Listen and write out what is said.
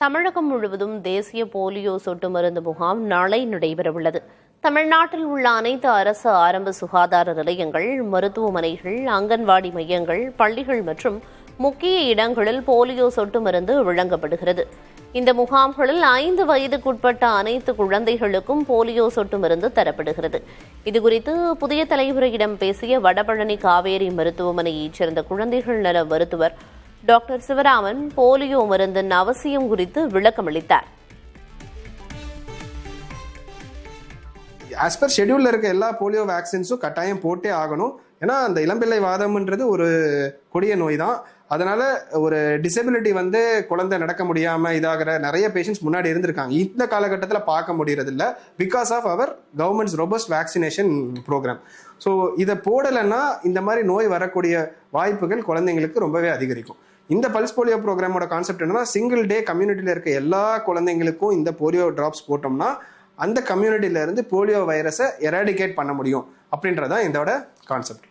தமிழகம் முழுவதும் தேசிய போலியோ சொட்டு மருந்து முகாம் நாளை நடைபெறவுள்ளது. தமிழ்நாட்டில் உள்ள அனைத்து அரசு ஆரம்ப சுகாதார நிலையங்கள், மருத்துவமனைகள், அங்கன்வாடி மையங்கள், பள்ளிகள் மற்றும் முக்கிய இடங்களில் போலியோ சொட்டு மருந்து வழங்கப்படுகிறது. இந்த முகாம்களில் 5 வயதுக்குட்பட்ட அனைத்து குழந்தைகளுக்கும் போலியோ சொட்டு மருந்து தரப்படுகிறது. இதுகுறித்து புதிய தலைமுறையிடம் பேசிய வடபழனி காவேரி மருத்துவமனையைச் சேர்ந்த குழந்தைகள் நல மருத்துவர் டாக்டர் சிவராமன் போலியோ மருந்தின் அவசியம் குறித்து விளக்கமளித்தார். ஆஸ் பர் ஷெட்யூல்ல இருக்க எல்லா போலியோ வேக்சின்ஸும் கட்டாயம் போட்டே ஆகணும். ஏன்னா அந்த இளம்பிள்ளை வாதம்ன்றது ஒரு கொடிய நோய் தான். அதனால ஒரு டிசபிலிட்டி குழந்தை நடக்க முடியாம இதாகிற நிறைய பேஷண்ட்ஸ் முன்னாடி இருந்திருக்காங்க. இந்த காலகட்டத்தில் பார்க்க முடியறது இல்லை, because of our government's robust vaccination program. So இதை போடலைன்னா இந்த மாதிரி நோய் வரக்கூடிய வாய்ப்புகள் குழந்தைங்களுக்கு ரொம்பவே அதிகரிக்கும். இந்த பல்ஸ் போலியோ ப்ரோக்ராமோட கான்செப்ட் என்னன்னா, சிங்கிள் டே கம்யூனிட்டியில் இருக்க எல்லா குழந்தைங்களுக்கும் இந்த போலியோ டிராப்ஸ் போட்டோம்னா அந்த கம்யூனிட்டியில இருந்து போலியோ வைரஸை எராடிகேட் பண்ண முடியும் அப்படின்றதான் இதோட கான்செப்ட்.